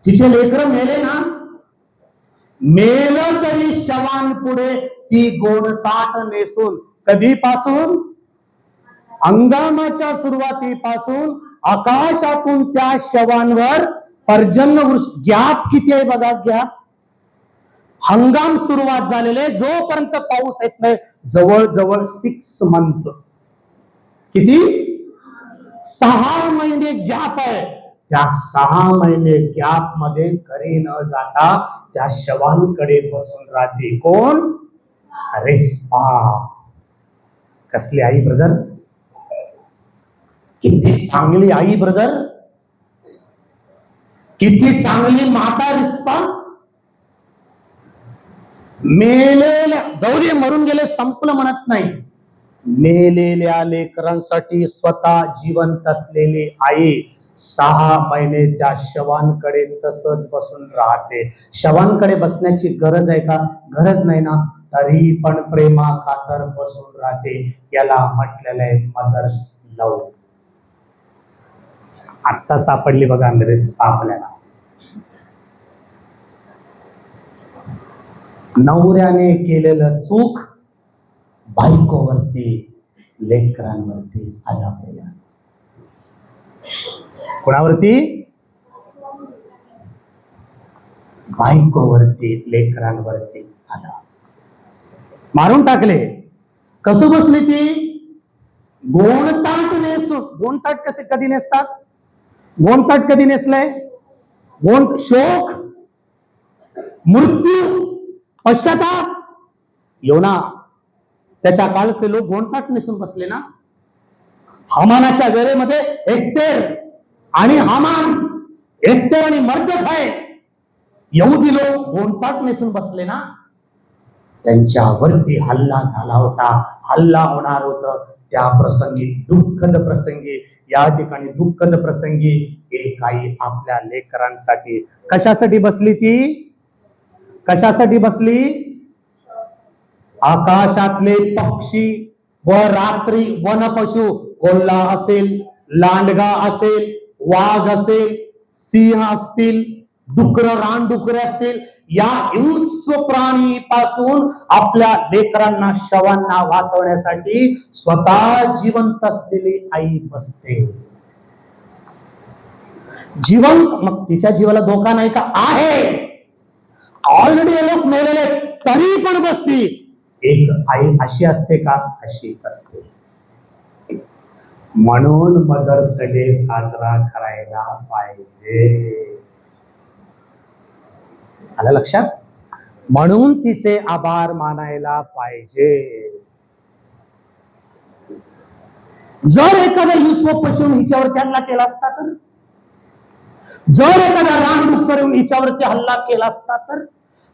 तिचे लेकरं मेले ना, मेलं तरी शवांपुढे ती गोणताट नेसून, कधीपासून? हंगामाच्या सुरुवातीपासून आकाशातून त्या शवांवर पर्जन्यवृष्टी. गॅप किती आहे बघा, गॅप. हंगाम सुरुवात झालेले जोपर्यंत पाऊस येत नाही, जवळजवळ 6 मंथ. किती? 6 महिने गॅप आहे. त्या 6 महिने गॅप मध्ये घरी न जाता त्या शवांकडे बसून राहते. कोण? रिस्पा. कसली आई ब्रदर, किती चांगली आई ब्रदर, किती चांगली माता रिस्पा. मेलेल्या, जाऊ दे मरून गेले संपलं म्हणत नाही, मेलेल्या लेकरांसाठी स्वतः जिवंत असलेली आई 6 महिने त्या शवांकडे तसंच बसून राहते. शवांकडे बसण्याची गरज आहे का? गरज नाही ना, तरी पण प्रेमा खातर बसून राहते. याला म्हटलेलं आहे मदर्स लव. आत्ता सापडली बघा रिस्पा आपल्याला. नवऱ्याने केलेलं चूक बायकोवरती लेकरांवरती आला प्रिया. कोणावरती? बायकोवरती, लेकरांवरती आला. मारून टाकले. कसं बसली ती? गोणताट नेसून. गोणताट कसे कधी नेसतात? गोणताट कधी नेसलंय? गोण शोक, मृत्यू, पश्चाताप येऊ ना. त्याच्या काळातले लोक गोणताट नेसून बसले ना. हामानाच्या वेळेमध्ये एस्तेर आणि हामान, एस्तेर आणि मर्दखाय, यहुदी लोक गोणताट नेसून बसले ना. त्यांच्यावरती हल्ला झाला होता, हल्ला होणार होतं. त्या प्रसंगी, दुःखद प्रसंगी, या ठिकाणी दुःखद प्रसंगी एक आई आपल्या लेकरांसाठी कशासाठी बसली? ती कशासाठी बसली? आकाशातले पक्षी व रात्री वनपशु, कोल्हा असेल, लांडगा असेल, वाघ असेल, सिंह असतील, डुकर, रानडुकरे असतील, या हिंस्र प्राणी पासून आपल्या लेकरांना, शवांना वाचवण्यासाठी स्वतः जिवंत असलेली आई बसते. जिवंत. मग तिच्या जीवाला धोका नाही का? आहे. ऑलरेडी लोक मेलेले, तरी पण बसती. एक आई अशी असते का? अशीच असते. म्हणून मदर्स डे साजरा करायला पाहिजे. आलं लक्षात? म्हणून तिचे आभार मानायला पाहिजे. जर एखादा हिंस्र पशु हिच्यावरती हल्ला केला असता तर, जर एखादा रानडुक्कर येऊन हिच्यावरती हल्ला केला असता तर,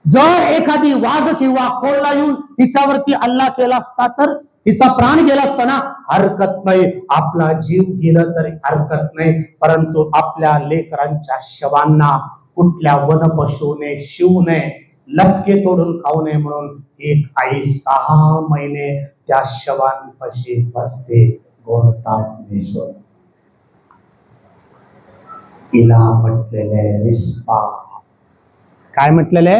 जर एखादी वाघ किंवा कोल्हा येऊन हिच्यावरती हल्ला केला असता तर, हिचा प्राण गेला असता ना, हरकत नाही. आपला जीव गेला तरी हरकत नाही. परंतु आपल्या लेकरांच्या शवांना कुठल्या वनपशुने शिवू नये, लचके तोडून खाऊ नये म्हणून एक आई 6 महिने त्या शवांपाशी बसते गोणताट नेसून. तिला म्हटलेले रिस्पा. काय म्हटलेले?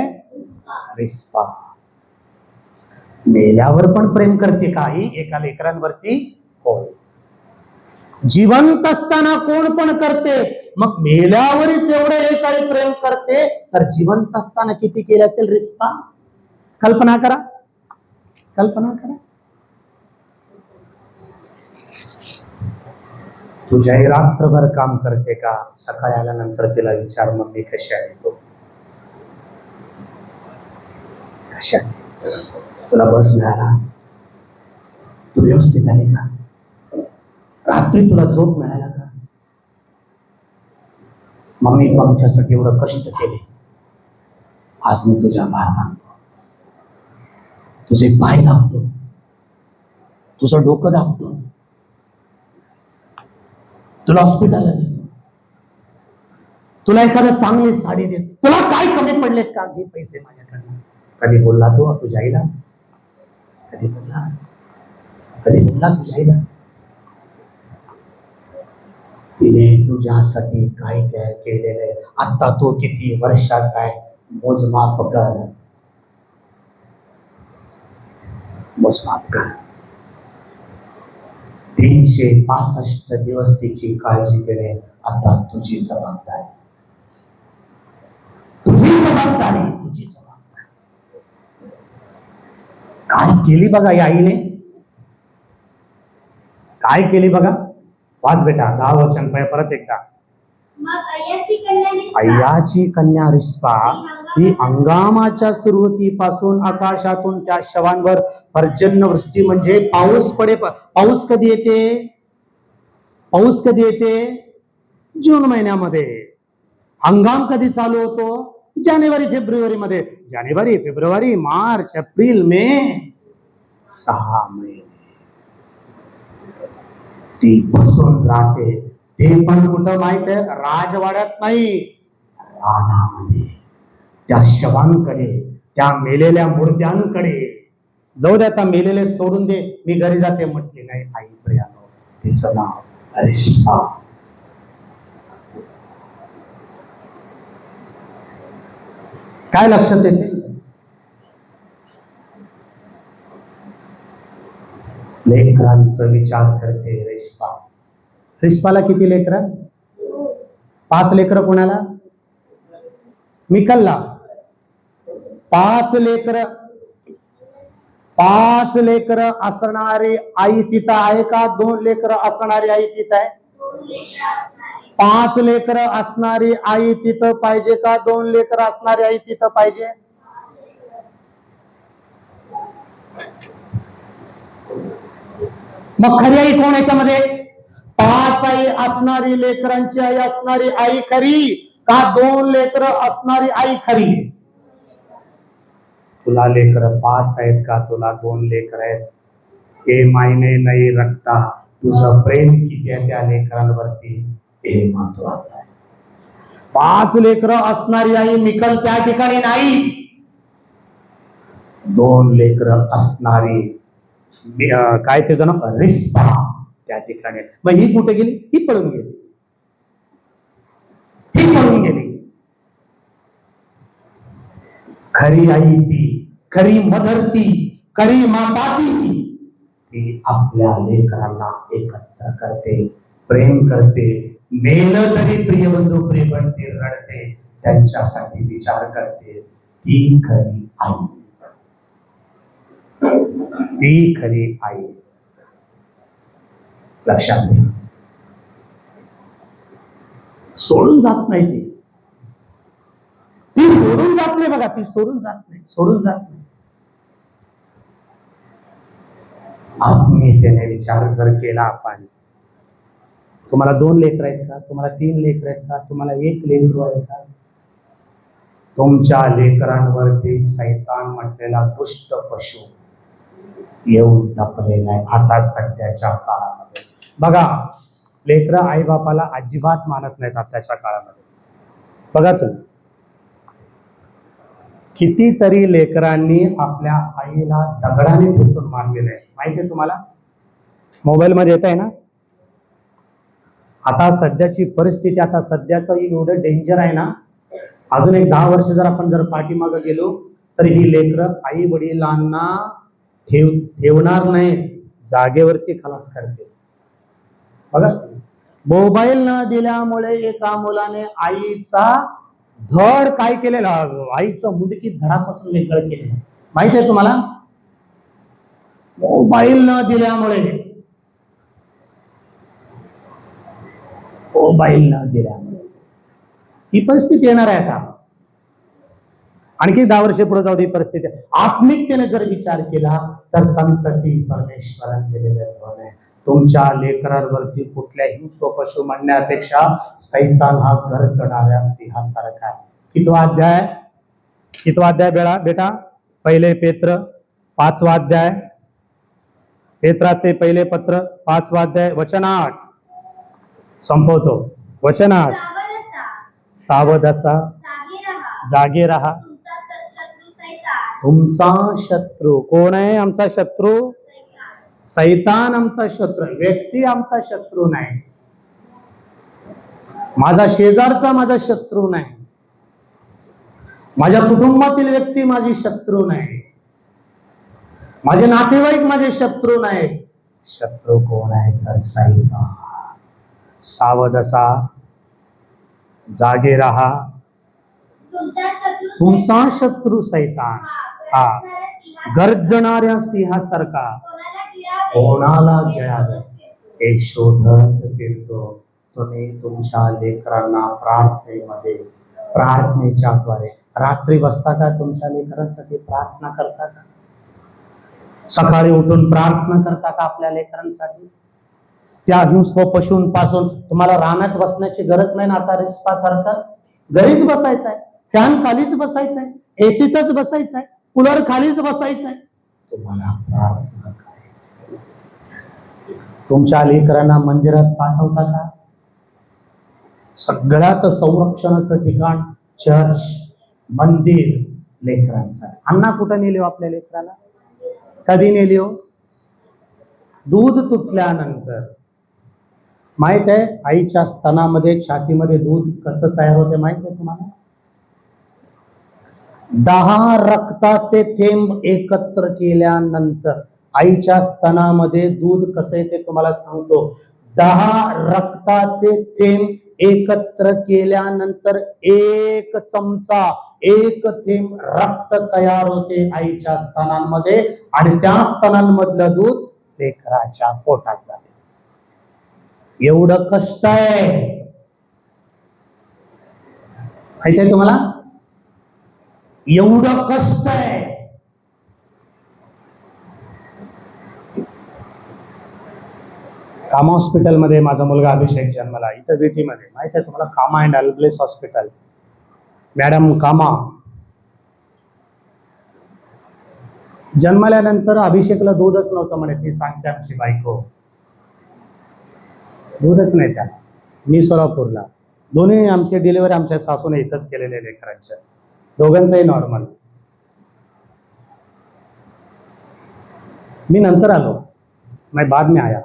रिस्पा. मेल्यावर पण प्रेम करते काही एका लेकरांवरती? हो. जिवंत असताना कोण पण करते, मग मेल्यावरच एवढे एकाने प्रेम करते, तर जिवंत असताना किती केले असेल रिस्पा? कल्पना करा, कल्पना करा. तुझ्याही रात्रभर काम करते का? सकाळी आल्यानंतर तिला विचार, मम्मी कशी आहे तू? कशी आहे? तुला बस मिळाला? तू व्यवस्थित आली का? रात्री तुला झोप मिळाला का? मम्मी तू आमच्यासाठी एवढं कष्ट केले, आज मी तुझ्या आभार मानतो. तुझे पाय दाबतो, तुझं डोकं दाबतो, तुला हॉस्पिटलला नेतो, तुला एखादं चांगली साडी देतो. तुला काय कमी पडलेत का? घे पैसे माझ्याकडनं. कधी बोलला तो तुझ्या आईला? कधी बोलला? कधी बोलला तुझ्या आईला? तिने तुझ्यासाठी काय काय केलेलं आहे. आता तो किती वर्षाचा आहे? मोजमाप कर, मोजमाप कर. 365 दिवस तिची काळजी घेणे आता तुझी जबाबदारी. तुझी जबाबदारी, तुझी जबाबदारी. काय केली बघा या आईने, काय केली बघा. वाच बेटा 10 वचन परत एकदा. मग अय्याची कन्या रिस्पा ही हंगामाच्या सुरुवातीपासून आकाशातून त्या शवांवर पर्जन्यवृष्टी म्हणजे पाऊस पडे. पाऊस कधी येते? पाऊस कधी येते? जून महिन्यामध्ये. हंगाम कधी चालू होतो? जानेवारी फेब्रुवारी मध्ये. जानेवारी, फेब्रुवारी, मार्च, एप्रिल, मे, 6 महिने ती बसून राहते. ते पण कुठं माहित आहे? राजवाड्यात नाही, रानामध्ये. त्या शवांकडे, त्या मेलेल्या मुर्द्यांकडे. जाऊ दे आता, मेलेले सोडून दे, मी घरी जाते म्हटली नाही आई प्रियानो. तिचं नाव रिस्पा. काय लक्षात येते? लेकरांचा विचार करते रिस्पा. रिस्पाला किती लेकर? 5 लेकर. कोणाला? मिकलला 5 लेकर. 5 लेकर असणारी आई तिथं आहे का? 2 लेकर असणारी आई तिथं आहे? 5 लेकर असणारी आई तिथं पाहिजे का? 2 लेकर असणारी आई तिथं पाहिजे? मग खरी आई कोण याच्यामध्ये? 5 आई असणारी, लेकरांची आई असणारी आई खरी का 2 लेकर असणारी आई खरी? तुला लेकर 5 आहेत का तुला 2 लेकर आहेत हे मायने नाही रखता. तुझं प्रेम किती आहे त्या लेकरांवरती हे महत्वाचं आहे. 5 लेकर असणारी आई मिकल त्या ठिकाणी नाही. 2 लेकर असणारी काय त्याचं नाव? रिस्पा त्या ठिकाणी. मग ही कुठे गेली? ही पळून गेली. ही पळून गेली. खरी आई ती, खरी मदर ती, खरी माता ती आपल्या लेकरांना एकत्र करते, प्रेम करते. मेलं तरी प्रियबंधू प्रेमळते, रडते, त्यांच्यासाठी विचार करते. ती खरी आई. ती खरी आई. लक्षात घ्या. सोडून जात नाही ती. ती सोडून जात नाही बघा. ती सोडून जात नाही. सोडून जात नाही. आत्मीयतेने विचार जर केला आपण, तुम्हाला 2 लेकर आहेत का? तुम्हाला 3 लेकर आहेत का? तुम्हाला 1 लेकरू आहे का? तुमच्या लेकरांवरती सैतान म्हटलेला दुष्ट पशु येऊन टपलेला आहे आता सध्याच्या काळामध्ये. बघा, लेकर आई बापाला अजिबात मानत नाहीत आताच्या काळामध्ये. बघा तुम्ही, कितीतरी लेकरांनी आपल्या आईला दगडाने ठोचून मारलेलं आहे. माहिती आहे तुम्हाला? मोबाईल मध्ये येत आहे ना. आता सध्याची परिस्थिती, आता सध्याचं एवढं डेंजर आहे ना. अजून एक 10 वर्ष जर आपण पाठीमागे गेलो तर ही लेकरं आई वडिलांना ठेवणार नाही, जागेवरती खलास करते. बघा, मोबाईल न दिल्यामुळे एका मुलाने आईचा धड काय केलेला, आईचं मुंडकी धडापासून वेगळं केलेलं. माहित आहे तुम्हाला? मोबाईल न दिल्यामुळे, मोबाईल न दिल्यामुळे ही परिस्थिती येणार आहे. आता आणखी 10 वर्षे पुढे जाऊ दे परिस्थिती. आत्मिकतेने जर विचार केला तर संतती परमेश्वराने दिलेले धन आहे. तुमच्या लेकरांवरती कुठल्याही स्वपशु म्हणण्यापेक्षा सैतान हा गरजणाऱ्या सिंहासारखा आहे. कितवा अध्याय? कितवा अध्याय बेटा? 1 पेत्र 5वा अध्याय. पेत्राचे 1 पत्र 5वा अध्याय वचन 8. संपवतो. वचन 8. सावध असा, जागे रहा. तुमचा शत्रू कोण आहे? आमचा शत्रू सैतान. आमचा शत्रू, व्यक्ती आमचा शत्रू नाही. माझा शेजारचा माझा शत्रू नाही. माझ्या कुटुंबातील व्यक्ती माझी शत्रू नाही. माझे नातेवाईक माझे शत्रू नाही. शत्रू कोण आहे? तर सैतान. सावध असा, जागे रहा. तुमचा शत्रू सैतान हा गर्जणाऱ्या सिंहासारखा कोणाला गिळावे हे शोधत फिरतो. तुम्ही तुमच्या लेकरांना प्रार्थनेमध्ये, प्रार्थनेच्या द्वारे रात्री बसता का? तुमच्या लेकरांसाठी प्रार्थना करता का? सकाळी उठून प्रार्थना करता का आपल्या लेकरांसाठी? त्या हिंस्र पशूंपासून तुम्हाला रानात बसण्याची गरज नाही ना. आता रिस्पासारखं घरीच बसायचं आहे, फॅन खालीच बसायचं आहे, एसीतच बसायचं आहे, कूलर खालीच बसायचं आहे. तुम्हाला प्रार्थना करायची. तुमच्या लेकरांना मंदिरात पाठवता का? सगळ्यात संरक्षणाचं ठिकाण चर्च, मंदिर लेकरांसाठी. अण्णा कुठं नेली हो आपल्या लेकराला? कधी नेली हो? दूध तुटल्यानंतर. माहित आहे आईच्या स्तनामध्ये, छातीमध्ये दूध कसं तयार होते माहित आहे तुम्हाला? 10 रक्ताचे थेंब एकत्र केल्यानंतर आईच्या स्तनामध्ये दूध कसं आहे ते तुम्हाला सांगतो. 10 रक्ताचे थेंब एकत्र केल्यानंतर 1 चमचा 1 थेंब रक्त तयार होते आईच्या स्तनांमध्ये आणि त्या स्तनांमधलं दूध लेकराच्या पोटात जाते. एवढं कष्ट आहे, माहिती आहे तुम्हाला? एवढं कष्ट आहे. कामा हॉस्पिटलमध्ये माझा मुलगा अभिषेक जन्मला, इथं विटी मध्ये, माहिती आहे तुम्हाला? कामा अँड अल्ब्लेस हॉस्पिटल. मॅडम कामा जन्मल्यानंतर अभिषेकला दूधच नव्हतं म्हणे. ती सांगते आमची बायको, दूधच नाही त्याला. मी सोलापूरला, दोन्ही आमचे डिलिव्हरी आमच्या सासूने इथंच केलेले लेकरांच्या, दोघांचंही नॉर्मल. मी नंतर आलो, मैं बाद में आया.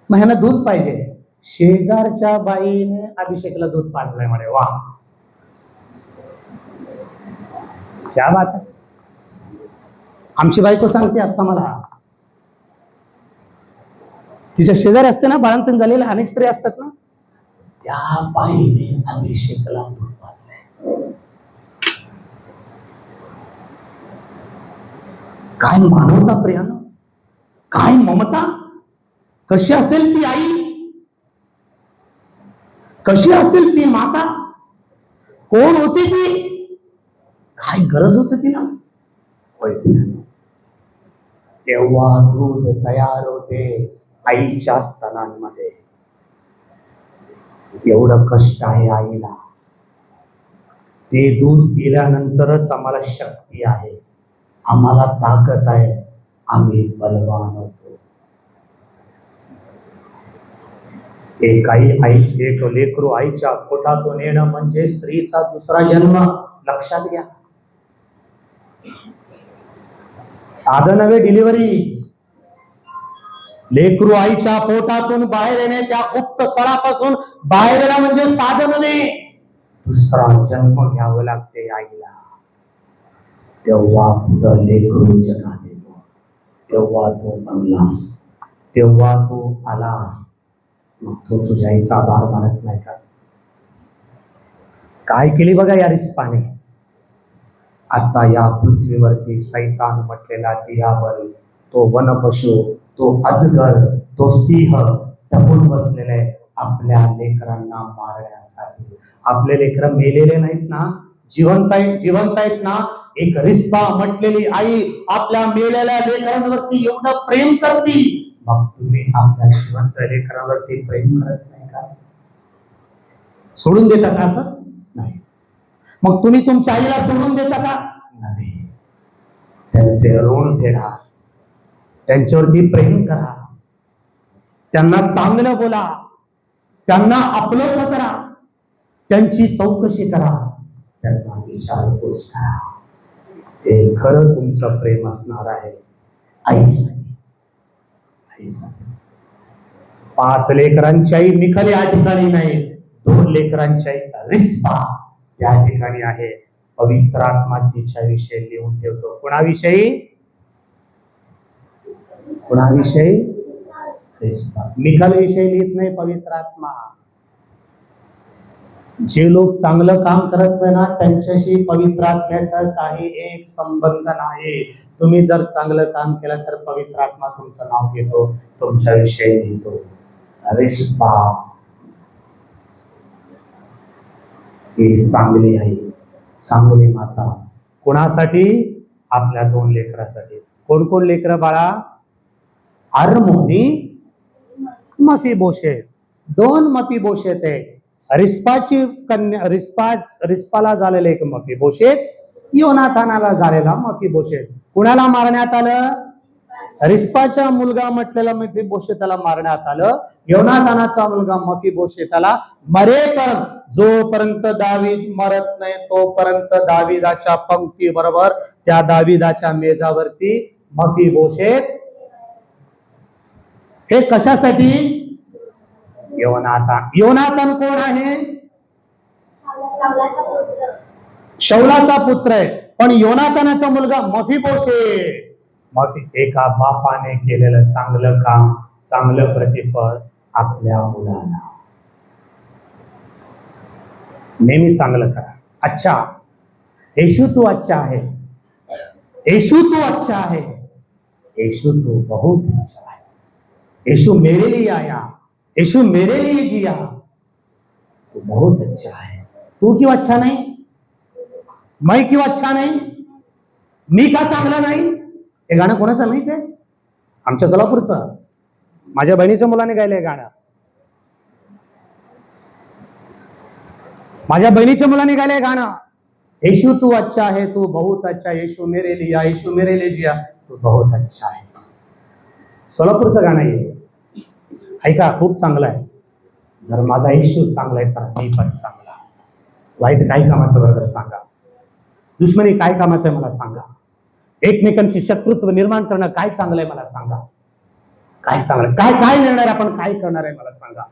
मग ह्यांना दूध पाहिजे. शेजारच्या बाईने अभिषेकला दूध पाजलंय म्हणे. वा, क्या बात आहे. आमची बायको सांगते आता मला, तिच्या शेजारी असते ना, बाळंतण झालेले अनेक स्त्री असतात ना, त्या बाईने अभिषेकला दूध पाजलंय. काय मानवता प्रियानं, काय ममता. कशी असेल ती आई, कशी असेल ती माता, कोण होती ती, काय गरज होती तिला. तेव्हा दूध तयार होते आईच्या स्तनांमध्ये. एवढं कष्ट आहे आईला. ते दूध पिल्यानंतरच आम्हाला शक्ती आहे, आम्हाला ताकद आहे, आम्ही बलवान होतो. एक लेकरू आईच्या पोटातून येणं म्हणजे स्त्रीचा दुसरा जन्म. लक्षात घ्या. साधं नव्हे डिलिव्हरी. लेकरू आईच्या पोटातून बाहेर येणे, त्या गुप्त स्थळापासून बाहेर येणं म्हणजे साधं नव्हे, दुसरा जन्म घ्यावं लागते आईला. तेव्हा पुढं लेकरू जगात येतो, तेव्हा तो बनलास, तेव्हा तो आलास. मग तो तुझ्या आईचा आभार मानत नाही का? काय केली बघा या रिस्पाने. आता या पृथ्वीवरती सैतान म्हटलेला दियाबल, तो वनपशु, तो अजगर, तो सिंह टपून बसलेला आहे आपल्या लेकरांना मारण्यासाठी. आपले लेकर मेलेले नाहीत ना, जिवंत आहेत ना. एक रिस्पा म्हटलेली आई आपल्या मेलेल्या लेकरांवरती एवढं प्रेम करती, मग तुम्ही आपल्या जिवंत लेकरांवरती प्रेम करत नाही का? सोडून देता का? असंच नाही. मग तुम्ही तुमच्या आईला सोडून देता का? नाही. त्यांचे ऋण फेडा, त्यांच्यावरती प्रेम करा, त्यांना चांगलं बोला, त्यांना आपलंसं करा, त्यांची चौकशी करा, त्यांना विचारपूस करा. हे खरं तुमचं प्रेम असणार आहे आईसाठी. 5 लेकरांची आई निखल या ठिकाणी नाही, 2 लेकरांची आई रिस्पा त्या ठिकाणी आहे. पवित्र आत्मा तिच्या विषयी लिहून ठेवतो. कोणाविषयी? कोणाविषयी? रिस्पा. निखल विषयी लिहित नाही पवित्र आत्मा. जे लोक चांगलं काम करत नाही ना, त्यांच्याशी पवित्र आत्म्याचा काही एक संबंध नाही. तुम्ही जर चांगलं काम केलं तर पवित्र आत्मा तुमचं नाव घेतो, तुमच्या विषयी लिहितो. रिस्पा ही चांगली आई, चांगली माता. कोणासाठी? आपल्या 2 लेकरासाठी. कोण कोण लेकर बाळा? अर्मोनी, मफीबोशेत. 2 मफीबोशेत आहे. रिस्पाची कन्या, रिस्पाला झालेले एक मफीबोशेत, योनाथानाला झालेला मफीबोशेत. कुणाला मारण्यात आलं? रिस्पाचा मुलगा म्हटलेला मफीबोशेताला मारण्यात आलं. योनाथानाचा मुलगा मफीबोशेताला मरेपर्यंत, जोपर्यंत दावीद मरत नाही तोपर्यंत दाविदाच्या पंक्ती बरोबर त्या दाविदाच्या मेजावरती मफीबोशेत. हे कशासाठी? योनाथान. योनाथान कोण आहे? शौलाचा पुत्र आहे. पण योनाथानाचा मुलगा मफीबोशेत. मग एका बापाने केलेलं चांगलं काम, चांगलं प्रतिफळ आपल्या मुलाला. नेहमी चांगलं करा. अच्छा, यीशु तू अच्छा है, यीशु तू अच्छा है, यीशु तू बहुत अच्छा है, यीशु मेरे लिए आया, यीशु मेरे लिए जिया, तू बहुत अच्छा है. तू क्यों अच्छा नहीं? मैं क्यों अच्छा नहीं? मी का चांगला नाही? हे गाणं कोणाचं माहित आहे? आमच्या सोलापूरचं. माझ्या बहिणीच्या मुलाने गायलंय गाणं. माझ्या बहिणीच्या मुलाने गायलंय गाणं. यीशु तू अच्छा है, तू बहुत अच्छा, यीशु मेरे लिए, यीशु मेरे लिए जिया, तू बहुत अच्छा है. सोलापूरचं गाणं आहे. ऐका, खूप चांगलं आहे. जर माझा यीशु चांगला आहे तर मी पण चांगला. वाईट काय कामाचं बरोबर सांगा. दुश्मनी काय कामाचं आहे मला सांगा. एकमेकांशी शत्रुत्व निर्माण करणं काय चांगलं आहे मला सांगा. काय चांगलं, काय काय निर्णय आपण काय करणार आहे मला सांगा.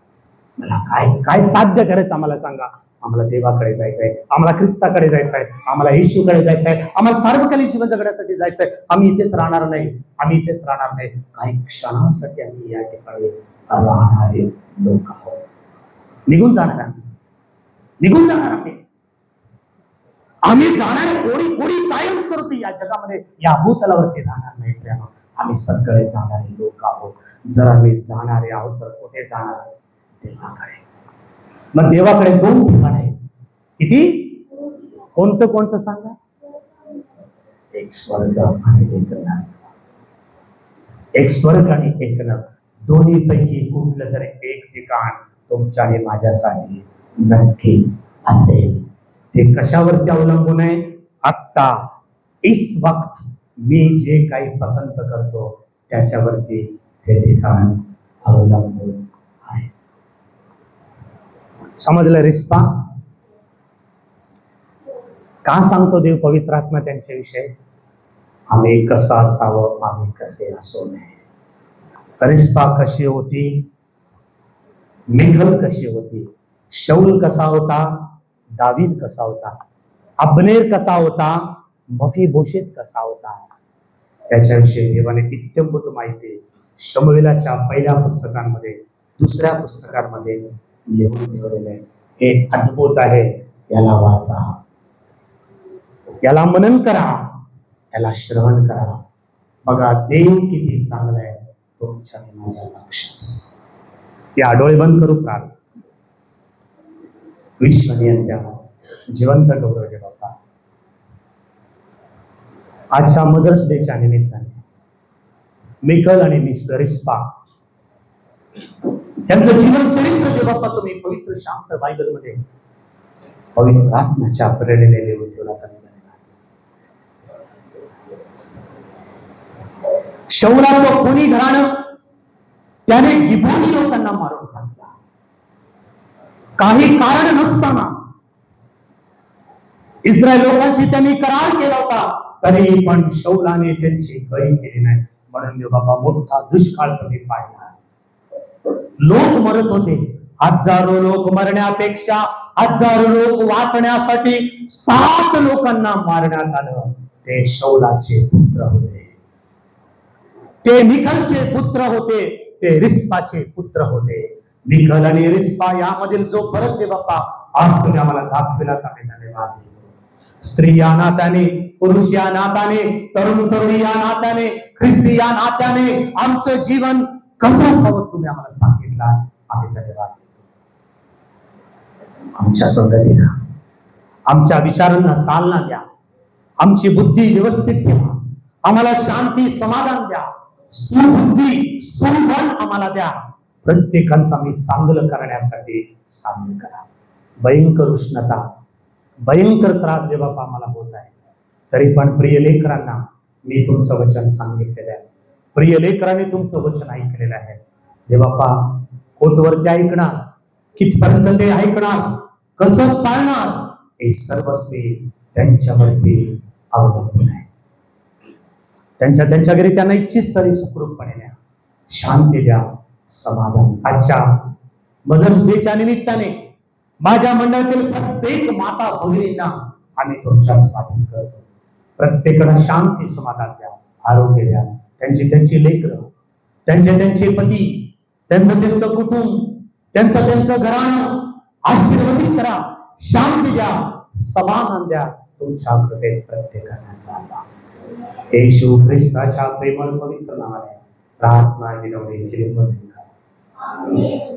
मला काय काय साध्य करायचं आम्हाला सांगा. आम्हाला देवाकडे जायचंय, आम्हाला ख्रिस्ताकडे जायचंय, आम्हाला येशूकडे जायचंय, आम्हाला सार्वकालिक जीवन जगण्यासाठी जायचंय. आम्ही इथेच राहणार नाही, आम्ही इथेच राहणार नाही. काही क्षणासाठी आम्ही या ठिकाणी राहणारे लोक आहोत. निघून जाणार, निघून जाणार आम्ही जाणार. कोणी कायमस्वरूपी या जगामध्ये, या भूतलावरती राहणार नाही. आम्ही सगळे जाणारे लोक आहोत. जर आम्ही जाणारे आहोत तर कुठे जाणार? देवाकडे. मग देवाकडे 2 ठिकाण आहेत. किती? कोणतं कोणतं सांगा? एक स्वर्ग आणि एक नरक. एक स्वर्ग आणि एक नरक. दोन्ही पैकी कुठलं तरी एक ठिकाण तुमच्या आणि माझ्यासाठी नक्कीच असेल. ते कशावरती अवलंबून आहे? आत्ता इस वक्त मी जे काही पसंत करतो त्याच्यावरती ते ठिकाण अवलंबून आहे. समजलं रिस्पा? का सांगतो देव पवित्र आत्मा त्यांच्याविषयी? आम्ही कसं असावं, आम्ही कसे असू नये. रिस्पा कशी होती, मिखल कशी होती, शौल कसा होता, दावीद कसा होता, अब्नेर कसा होता, मफीबोशेत कसा होता, त्याच्याविषयी देवाने इत्यंभूत माहिती शमूएलाच्या पहिल्या पुस्तकांमध्ये, दुसऱ्या पुस्तकांमध्ये लिहून ठेवलेलं आहे. हे अद्भुत आहे. याला वाचा, याला मनन करा, याला श्रवण करा. बघा देव किती चांगला आहे तुमच्या माझ्या लक्षात. या डोळे बंद करू प्रार्थना. विश्वनियंत्या जिवंत गौरव बाप्पा, आजच्या मदर्स डेच्या निमित्ताने मिकल आणि मिस रिस्पा त्यांचं जीवन चरित्र जे बाप्पा तुम्ही पवित्र शास्त्र बायबलमध्ये पवित्र आत्म्याच्या प्रेरणेने लिहून ठेवण्यात आलेलं आहे. शौलाचं कोणी घराणं त्याने गिबोनी लोकांना मारून टाकला. काही कारण नसताना इस्रायल लोकांशी त्यांनी करार केला होता, तरी पण शौलाने त्यांची गय केली नाही. म्हणून देव बाबा मोठा दुष्काळ तुम्ही पाहिला. लोक मरत होते. हजारो लोक मरण्यापेक्षा हजारो लोक वाचण्यासाठी 7 लोकांना मारण्यात आलं. ते शौलाचे पुत्र होते, ते मिखलचे पुत्र होते, ते रिस्पाचे पुत्र होते. मिखल आणि रिस्पा यामधील जो फरक दे बाप्पा आज तुम्ही आम्हाला दाखविला, आम्ही धन्यवाद देतो. स्त्री या नात्याने, पुरुष या नात्याने, तरुण तरुणी या नात्याने, ख्रिस्ती या नात्याने आमचं जीवन कसं असावं तुम्ही आम्हाला सांगितलं, आम्ही धन्यवाद देतो. आमच्या संगतीला, आमच्या विचारांना चालना द्या. आमची बुद्धी व्यवस्थित ठेवा. आम्हाला शांती समाधान द्या. सुबुद्धी सुबल आम्हाला द्या. प्रत्येकांचं आम्ही चांगलं करण्यासाठी साध्य करा. भयंकर उष्णता, भयंकर त्रास दे बापा आम्हाला होत आहे. तरी पण प्रिय लेकरांना मी तुमचं वचन सांगितलेलं आहे. प्रिय लेकरांनी तुमचं वचन ऐकलेलं आहे. देवापा खोतवरती ऐकणार, कितपर्यंत ते ऐकणार, कसं चालणार, हे सर्वस्वी त्यांच्यावरती अवलंबून आहे. त्यांच्या घरी त्यांना इच्छित स्थळी सुखरूपपणे द्या, शांती द्या, समाधान. आजच्या मदर्स डेच्या निमित्ताने माझ्या मंडळातील प्रत्येक माता भगिनींना आम्ही तुमच्या स्वाधीन करतो. प्रत्येकाला शांती समाधान द्या. आरोग्य द्या. त्यांची लेकरं, त्यांचे पती, त्यांचं कुटुंब, त्यांचं घराणं आशीर्वादित करा, शांती द्या, समाधान द्या. तुमच्या कृपेत प्रत्येकाला चालवा. येशू ख्रिस्ताच्या प्रेमळ पवित्र नावाने प्रार्थना विनवणी केली. आमेन.